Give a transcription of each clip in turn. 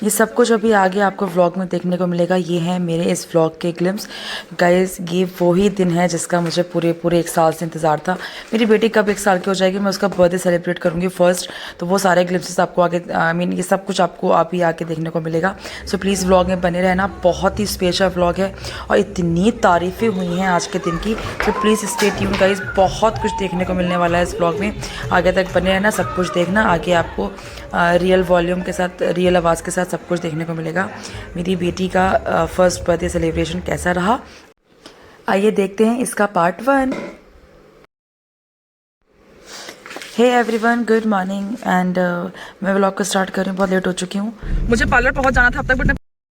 ये सब कुछ अभी आगे आपको व्लॉग में देखने को मिलेगा। ये है मेरे इस व्लॉग के ग्लिम्स। गाइस ये वही दिन है जिसका मुझे पूरे 1 साल से इंतज़ार था। मेरी बेटी कब 1 साल की हो जाएगी, मैं उसका बर्थडे सेलिब्रेट करूँगी फर्स्ट, तो वो सारे ग्लिम्सेस आपको आगे ये सब कुछ आपको अभी आके देखने को मिलेगा। सो प्लीज़ व्लॉग में बने रहना, बहुत ही स्पेशल व्लॉग है और इतनी तारीफ़ें हुई हैं आज के दिन की। तो प्लीज़ स्टे ट्यून गाइस, बहुत कुछ देखने को मिलने वाला है इस व्लॉग में। आगे तक बने रहना, सब कुछ देखना। आगे आपको रियल वॉल्यूम के साथ, रियल आवाज़ के साथ सब कुछ देखने को मिलेगा। मेरी बेटी का फर्स्ट बर्थडे सेलिब्रेशन कैसा रहा, आइए देखते हैं इसका part 1। Hey everyone, good morning and मैं व्लॉग को स्टार्ट कर रही हूँ। बहुत लेट हो चुकी हूँ। मुझे पार्लर पहुँच जाना था अब तक, बट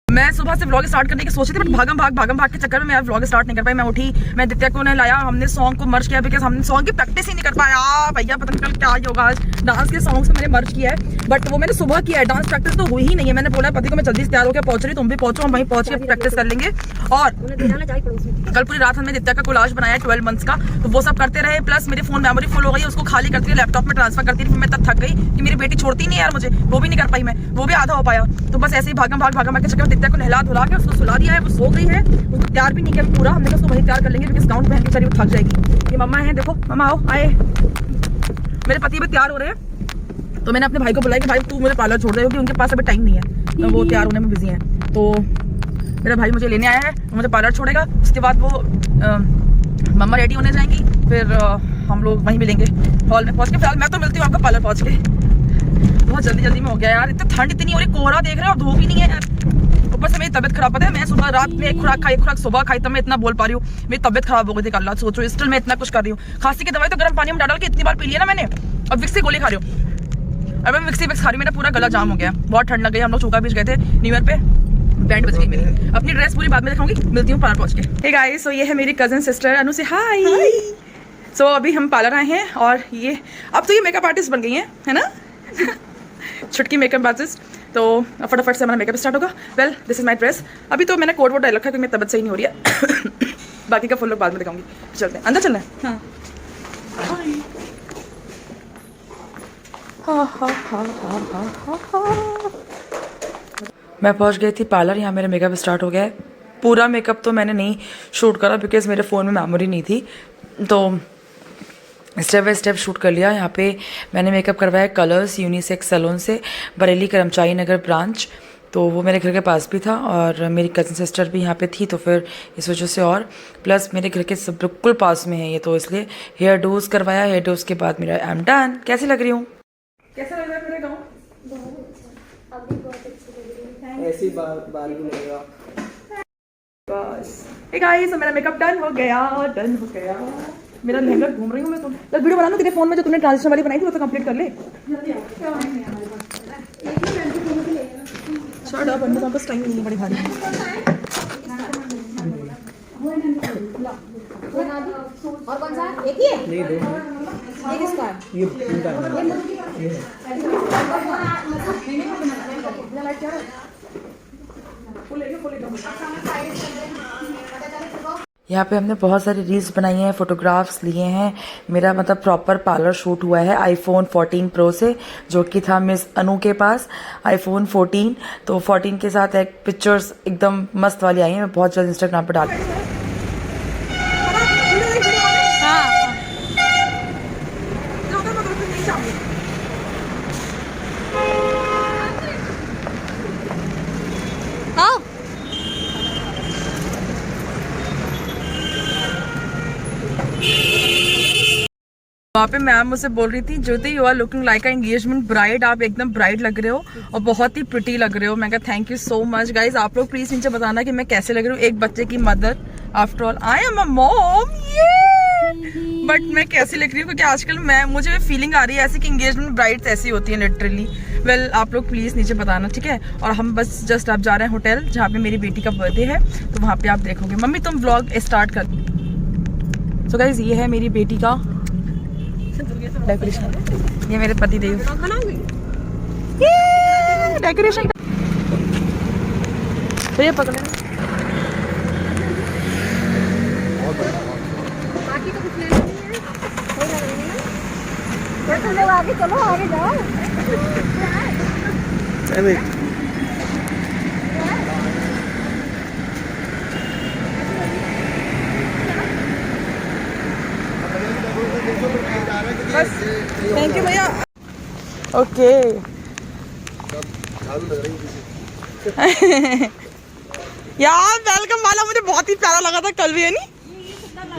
मैं सुबह से व्लॉग स्टार्ट करने की सोची थी, बट भागम भाग के चक्कर में मैं व्लॉग स्टार्ट नहीं कर पाई। मैं उठी, मैं दित्या को लाया, हमने सॉन्ग को मर्ज किया, बिकॉज हमने सॉन्ग की प्रैक्टिस ही नहीं कर पाया। भैया पता नहीं कल क्या होगा। आज डांस के सॉन्ग से मैंने मर्ज किया है, बट वो मैंने सुबह किया है, डांस प्रैक्टिस तो हुई ही नहीं है। मैंने बोला पति को मैं जल्दी से तैयार होकर पहुंच रही, तुम भी पहुंचो, हम वहीं पहुंच के प्रैक्टिस कर लेंगे। और कल पूरी रात हमने दित्या का कोलाज बनाया 12 मंथ्स का, तो वो सब करते रहे। प्लस मेरी फोन मेमोरी फुल हो गई, उसको खाली करती है, लैपटॉप में ट्रांसफर करती थी। मैं तब थक गई कि मेरी बेटी छोड़ती नहीं है यार मुझे, वो भी नहीं कर पाई मैं, वो भी आधा हो पाया। तो बस ऐसे ही भागम भाग के चक्कर में दित्या को नहला धुला के उसको सुला दिया है, वो सो गई है। उसको तैयार भी नहीं किया पूरा, हमने उसको वहीं तैयार कर लेंगे, बिकॉज गाउन पहन के चली वो थक जाएगी। ये मम्मा है, देखो मम्मा आओ, आए। मेरे पति भी तैयार हो रहे हैं, तो मैंने अपने भाई को बुलाया कि भाई तू मुझे पार्लर छोड़ दे, क्योंकि उनके पास अभी टाइम नहीं है, तो वो तैयार होने में बिजी है। तो मेरा भाई मुझे लेने आया है, मुझे पार्लर छोड़ेगा, उसके बाद वो मम्मा रेडी होने जाएंगी, फिर हम लोग वहीं मिलेंगे हॉल में पहुंच के। फिलहाल मैं तो मिलती हूँ आपको पार्लर पहुंच के। बहुत जल्दी में हो गया यार, इतनी ठंड इतनी हो रही, कोहरा देख रहे हो, धूप ही नहीं है यार। ऊपर से मेरी तबियत खराब, पता है मैं सुबह रात में एक खुराक सुबह खाई, तब मैं इतना बोल पा रही हूँ। मेरी तबियत खराब हो गई थी कल रात, सोचो स्टिल मैं इतना कुछ कर रही हूँ। खांसी की दवाई तो गर्म पानी में डाल के इतनी बार पी लिया ना मैंने, और विक्स की गोली खा रही हूँ। अब मैं विक्स खा रही हूँ, मेरा पूरा गला जाम हो गया, बहुत ठंड लग गई। हम लोग चूका बीच गए थे न्यू ईयर पे, बैंड बज गई मेरी। अपनी ड्रेस पूरी बाद में दिखाऊंगी, मिलती हूँ पार्लर पहुंच के। हे गाइस, सो ये है मेरी कजन सिस्टर अनु, से हाय। सो अभी हम पार्लर आए हैं, और ये अब तो ये मेकअप आर्टिस्ट बन गई हैं, है ना छुटकी मेकअप आर्टिस्ट। तो फटाफट से हमारा मेकअप स्टार्ट होगा। Well this is my dress. अभी तो मैंने कोट वोट डाल रखा है, क्योंकि मेरी तबियत सही नहीं हो रही है। बाकी का फुल लोग बाद में दिखाऊंगी। चलते हैं, अंदर चलना है। हाँ मैं पहुंच गई थी पार्लर। यहाँ मेरा मेकअप स्टार्ट हो गया है। पूरा मेकअप तो मैंने नहीं शूट करा, बिकॉज मेरे फ़ोन में मेमोरी नहीं थी, तो स्टेप बाय स्टेप शूट कर लिया। यहाँ पे मैंने मेकअप करवाया कलर्स यूनिसेक्स सैलून से, बरेली कर्मचारी नगर ब्रांच, तो वो मेरे घर के पास भी था, और मेरी कज़न सिस्टर भी यहाँ पे थी, तो फिर इस वजह से, और प्लस मेरे घर के सब बिल्कुल पास में है ये, तो इसलिए हेयर डोज करवाया। हेयर डोज के बाद मेरा आई एम डन। कैसी लग रही हूँ? कैसा लग रहा है मेरा गाउन? ऐसी बार भी लगेगा बस। हे गाइस, मेरा मेकअप डन हो गया। मेरा लहंगा घूम रही हूँ मैं। तो वीडियो बना लो तेरे फोन में, जो तूने ट्रांजिशन वाली बनाई थी वो तो कंप्लीट कर ले। शर्ट अब अंदर वापस टाइम नहीं है, बड़ी भारी। और कौन सा? एक ही है? नहीं, दो। ये किसका है? ये इनका यहाँ पे हमने बहुत सारी रील्स बनाई हैं, फोटोग्राफ्स लिए हैं। मेरा मतलब प्रॉपर पार्लर शूट हुआ है iPhone 14 Pro से, जो कि था मिस अनु के पास iPhone 14। तो 14 के साथ एक पिक्चर्स एकदम मस्त वाली आई हैं। मैं बहुत जल्द इंस्टाग्राम पर डाल वहाँ पे मैम मुझसे बोल रही थी, Jyoti you are looking like a engagement bride, आप एकदम ब्राइड लग रहे हो और बहुत ही प्रिटी लग रहे हो। मैं कहा thank you so much guys. आप लोग प्लीज नीचे बताना कि मैं कैसे लग रही हूँ, एक बच्चे की mother, after all I am a mom, ये बट मैं कैसी लग रही हूँ, क्योंकि आजकल मुझे फीलिंग आ रही है ऐसी कि एंगेजमेंट ब्राइड्स ऐसी होती है लिटरली। वेल आप लोग प्लीज नीचे बताना, ठीक है। और हम बस जस्ट आप जा रहे हैं होटल, जहाँ पे मेरी बेटी का बर्थडे है, तो वहाँ पे आप देखोगे। मम्मी तुम व्लॉग स्टार्ट कर। सो गाइज ये है मेरी बेटी का डेकोरेशन, ये मेरे पति देव डेकोरेशन। तो ये पकड़े बाकी तो कुछ लेना नहीं है। आगे चलो, आगे जाओ। बस थैंक यू भैया। ओके यार वेलकम वाला मुझे बहुत ही प्यारा लगा था कल भी, है नहीं?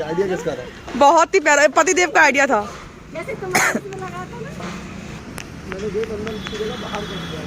आइडिया किसका था? बहुत ही प्यारा, पतिदेव का आइडिया था। जैसे तुम्हारे इसमें लगा था ना। मैंने जो बंधन की जगह बाहर कर दिया।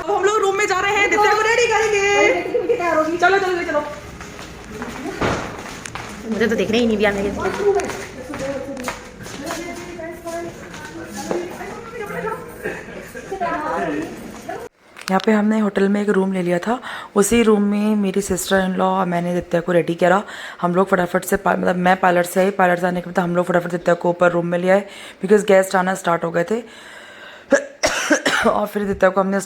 हम लोग रूम में जा रहे हैं, दिव्या को रेडी करेंगे। चलो चलो चलो। मुझे तो दिख रही ही नहीं दिया मेरे। यहाँ पे हमने होटल में एक रूम ले लिया था। उसी रूम में मेरी सिस्टर इन लॉ और मैंने दित्या को रेडी करा। हम लोग फटाफट से मतलब मैं पार्लर से आई, पार्लर से आने के बाद हम लोग फटाफट दित्या को ऊपर रूम में ले आए बिकॉज गेस्ट आना स्टार्ट हो गए थे। और फिर दित्या को हमने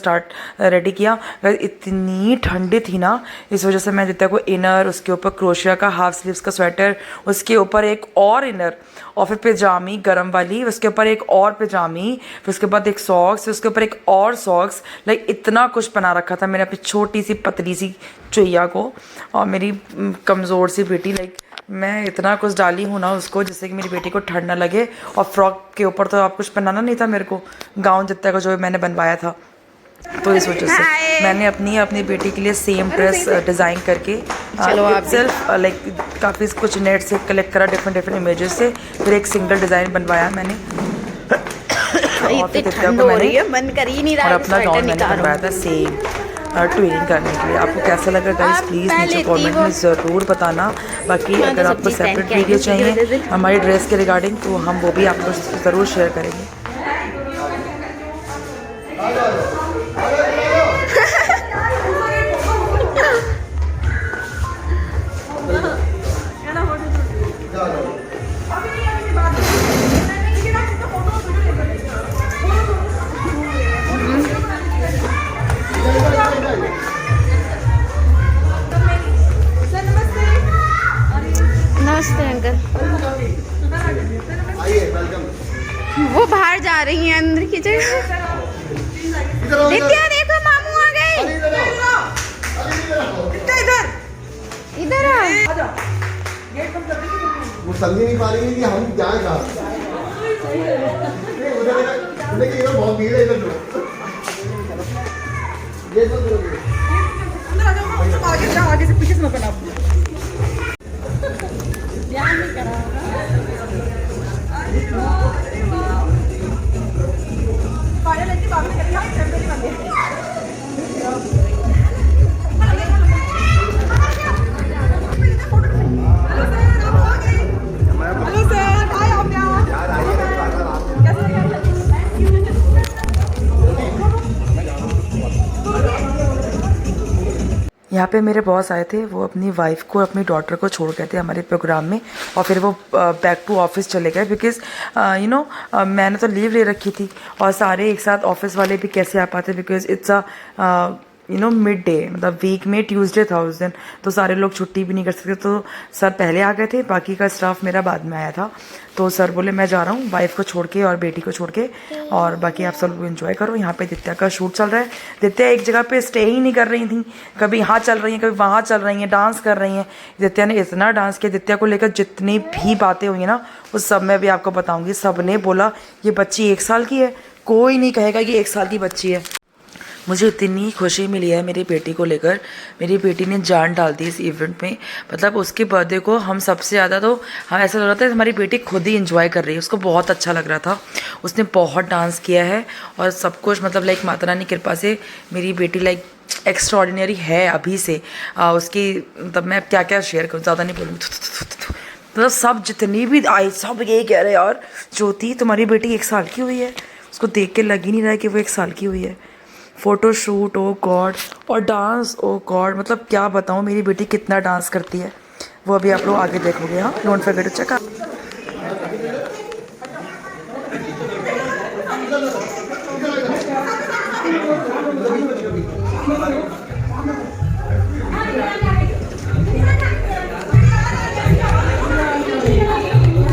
रेडी किया। इतनी ठंडी थी ना, इस वजह से मैं दित्या को इनर, उसके ऊपर क्रोशिया का हाफ स्लीव्स का स्वेटर, उसके ऊपर एक और इनर और फिर पैजामी गरम वाली, उसके ऊपर एक और पैजामी, फिर उसके बाद एक सॉक्स, फिर उसके ऊपर एक और सॉक्स, लाइक इतना कुछ बना रखा था मैंने अपनी छोटी सी पतली सी चुईया को। और मेरी कमज़ोर सी बेटी, लाइक मैं इतना कुछ डाली हूँ ना उसको जिससे कि मेरी बेटी को ठंड ना लगे। और फ्रॉक के ऊपर तो आप कुछ बनाना नहीं था मेरे को, गाउन जितना का जो मैंने बनवाया था, तो इस वजह से मैंने अपनी बेटी के लिए सेम ड्रेस डिज़ाइन करके सेल्फ लाइक काफ़ी कुछ नेट से कलेक्ट करा, डिफरेंट इमेजेस से, फिर एक सिंगल डिज़ाइन बनवाया मैंने। और फिर दित्या को मैंने मन कर ही नहीं रहा और अपना गाउन मैंने बनवाया था सेम ट्विनिंग करने के लिए। आपको कैसा लगा गाइस प्लीज़ नीचे कमेंट में ज़रूर बताना। बाकी अगर आपको सेपरेट वीडियो चाहिए हमारी ड्रेस के रिगार्डिंग तो हम वो भी आपको ज़रूर शेयर करेंगे। नमस्ते अंकल। वो बाहर जा रही हैं अंदर की जगह। नित्या देखो मामू आ गए। इधर आ। वो समझ नहीं पा रही है कि हम जाए कहाँ। उधर बहुत भीड़ है इधर। ये तो आगे से पीछे से मत बना। ध्यान नहीं करा। यहाँ पे मेरे बॉस आए थे, वो अपनी वाइफ को अपनी डॉटर को छोड़ गए थे हमारे प्रोग्राम में और फिर वो बैक टू ऑफिस चले गए बिकॉज यू नो मैंने तो लीव ले रखी थी और सारे एक साथ ऑफिस वाले भी कैसे आ पाते because it's a mid day, मतलब वीक में ट्यूसडे था उस दिन, तो सारे लोग छुट्टी भी नहीं कर सकते, तो सर पहले आ गए थे, बाकी का स्टाफ मेरा बाद में आया था। तो सर बोले मैं जा रहा हूँ वाइफ को छोड़ के और बेटी को छोड़ के, और बाकी आप सब लोग एंजॉय करो। यहाँ पे दित्या का शूट चल रहा है। दित्या एक जगह पे स्टे ही नहीं कर रही थी, कभी यहाँ चल रही हैं, कभी वहाँ चल रही हैं, डांस कर रही हैं। दित्या ने इतना डांस किया, दित्या को लेकर जितनी भी बातें हुई ना उस सब मैं भी आपको बताऊँगी। सब ने बोला ये बच्ची 1 साल की है, कोई नहीं कहेगा कि 1 साल की बच्ची है। मुझे इतनी खुशी मिली है मेरी बेटी को लेकर। मेरी बेटी ने जान डाल दी इस इवेंट में, मतलब उसके बर्थडे को हम सबसे ज़्यादा, तो हम ऐसा लग रहा था हमारी बेटी खुद ही एंजॉय कर रही है, उसको बहुत अच्छा लग रहा था। उसने बहुत डांस किया है और सब कुछ, मतलब लाइक माता रानी की कृपा से मेरी बेटी लाइक एक्स्ट्राऑर्डिनरी है अभी से। उसकी मतलब मैं क्या क्या शेयर करूँ, ज़्यादा नहीं बोलूँगी। मतलब सब जितनी भी आई सब यही कह रहे यार ज्योति तुम्हारी बेटी 1 साल की हुई है, उसको देख के लग ही नहीं रहा है कि वो 1 साल की हुई है। फ़ोटोशूट ओ गॉड, और डांस ओ गॉड, मतलब क्या बताऊँ मेरी बेटी कितना डांस करती है, वो अभी आप लोग आगे देखोगे। हाँ, don't forget to check out.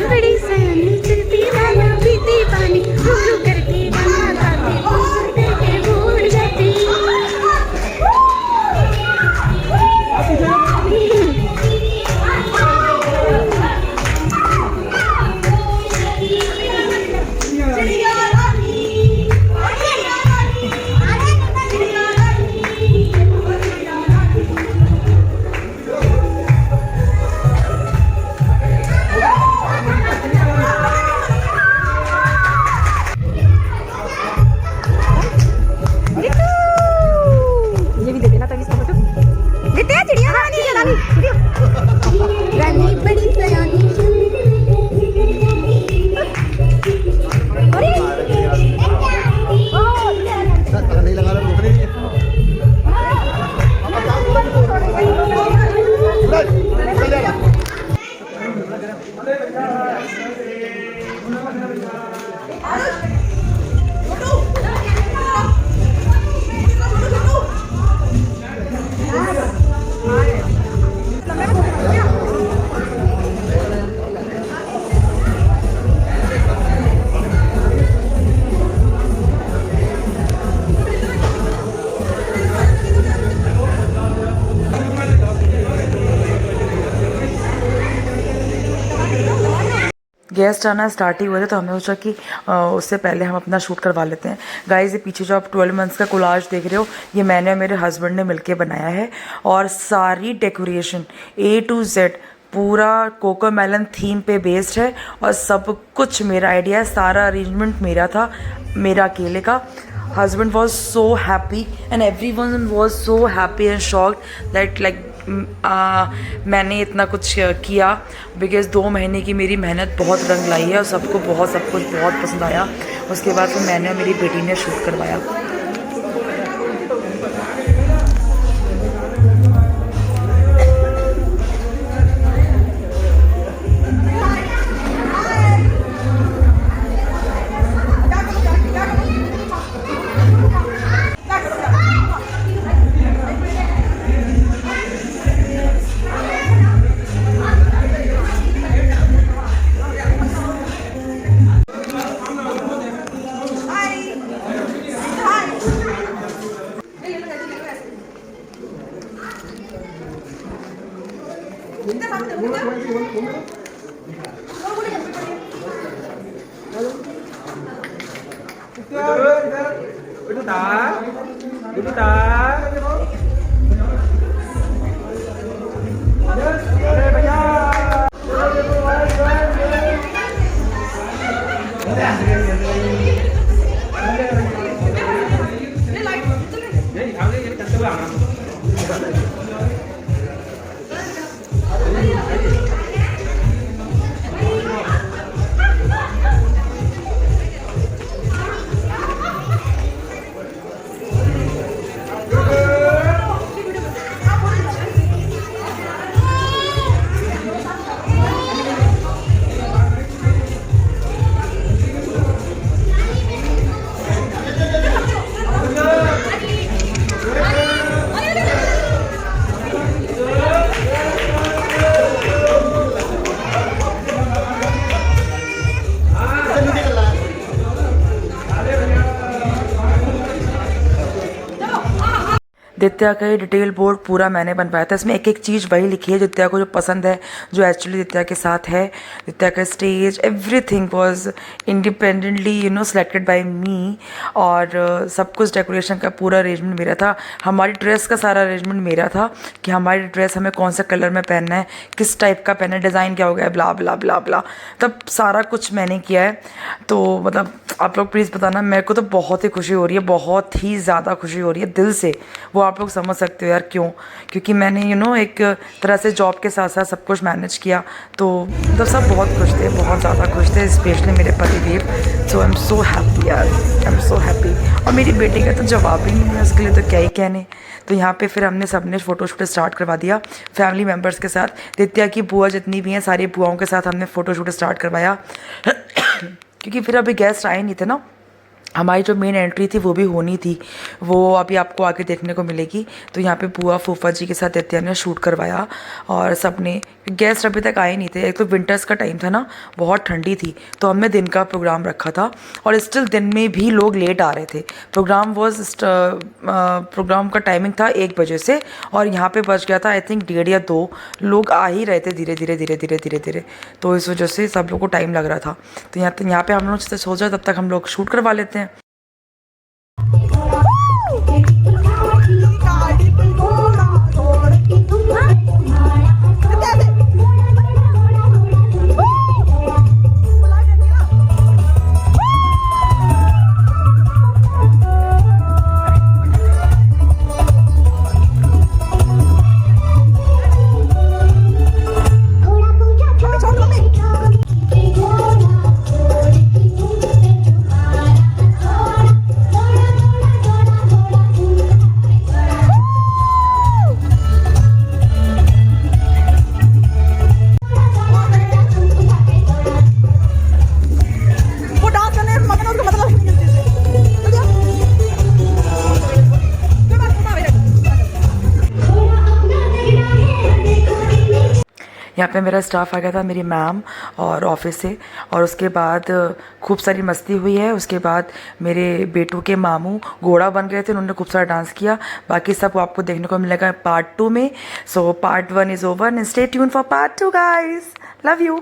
बड़ी सयानी चलती गाना पीती पानी गुरु करती गाना गाती भूल के भूल जाती। रानी बड़ी सयानी नहीं लगा रहा रुक रही है। गेस्ट आना स्टार्ट ही हुए थे, तो हमने सोचा कि उससे पहले हम अपना शूट करवा लेते हैं। गाइस ये पीछे जो आप 12 मंथ्स का कोलाज देख रहे हो, ये मैंने और मेरे हस्बैंड ने मिलके बनाया है, और सारी डेकोरेशन A to Z पूरा कोकोमेलन थीम पे बेस्ड है, और सब कुछ मेरा आइडिया है, सारा अरेंजमेंट मेरा था, मेरा अकेले का। husband was so happy and everyone was so happy and shocked that like मैंने इतना कुछ किया, बिकॉज 2 महीने की मेरी मेहनत बहुत रंग लाई है और सबको सब कुछ बहुत पसंद आया। उसके बाद फिर मैंने और मेरी बेटी ने शूट करवाया। दित्या का ये डिटेल बोर्ड पूरा मैंने बनवाया था। इसमें एक एक चीज़ वही लिखी है दित्या को जो पसंद है, जो एक्चुअली दित्या के साथ है। दित्या का stage everything was independently selected by me. और सब कुछ डेकोरेशन का पूरा अरेंजमेंट मेरा था। हमारी ड्रेस का सारा अरेंजमेंट मेरा था कि हमारी ड्रेस हमें कौन सा कलर में पहनना है, किस टाइप का पहनना है, डिज़ाइन क्या हो गया, ब्ला ब्ला ब्ला ब्ला, तब सारा कुछ मैंने किया है। तो मतलब आप लोग प्लीज़ बताना, मेरे को तो बहुत ही खुशी हो रही है, बहुत ही ज़्यादा खुशी हो रही है दिल से। वो आप लोग समझ सकते हो यार क्यों, क्योंकि मैंने एक तरह से जॉब के साथ साथ सब कुछ मैनेज किया। तो मतलब सब बहुत खुश थे, बहुत ज़्यादा खुश थे, स्पेशली मेरे पतिदेव। सो आई एम सो हैप्पी यार, आई एम सो हैप्पी। और मेरी बेटी का तो जवाब ही नहीं है, उसके लिए तो क्या ही कहने। तो यहाँ पे फिर हमने सबने फ़ोटो शूट स्टार्ट करवा दिया फैमिली मेम्बर्स के साथ। दित्या की बुआ जितनी भी हैं सारी बुआओं के साथ हमने फ़ोटो शूट स्टार्ट करवाया क्योंकि फिर अभी गेस्ट आए नहीं थे ना, हमारी जो मेन एंट्री थी वो भी होनी थी, वो अभी आपको आगे देखने को मिलेगी। तो यहाँ पे बुआ फूफा जी के साथ दित्या ने शूट करवाया और सबने, गेस्ट अभी तक आए नहीं थे। एक तो विंटर्स का टाइम था ना, बहुत ठंडी थी, तो हमने दिन का प्रोग्राम रखा था और स्टिल दिन में भी लोग लेट आ रहे थे। प्रोग्राम का टाइमिंग था 1 बजे से और यहाँ पे बज गया था आई थिंक 1:30 या 2। लोग आ ही रहे थे धीरे धीरे धीरे धीरे धीरे धीरे, तो इस वजह से सब लोग को टाइम लग रहा था। तो यहाँ पे हम लोग सोचा तब तक हम लोग शूट करवा लेते हैं। यहाँ पे मेरा स्टाफ आ गया था, मेरी मैम और ऑफिस से, और उसके बाद खूब सारी मस्ती हुई है। उसके बाद मेरे बेटू के मामू घोड़ा बन गए थे, उन्होंने खूब सारा डांस किया। बाकी सब आपको देखने को मिलेगा पार्ट 2 में। So part 1 is over and stay tune for part 2 guys, love you.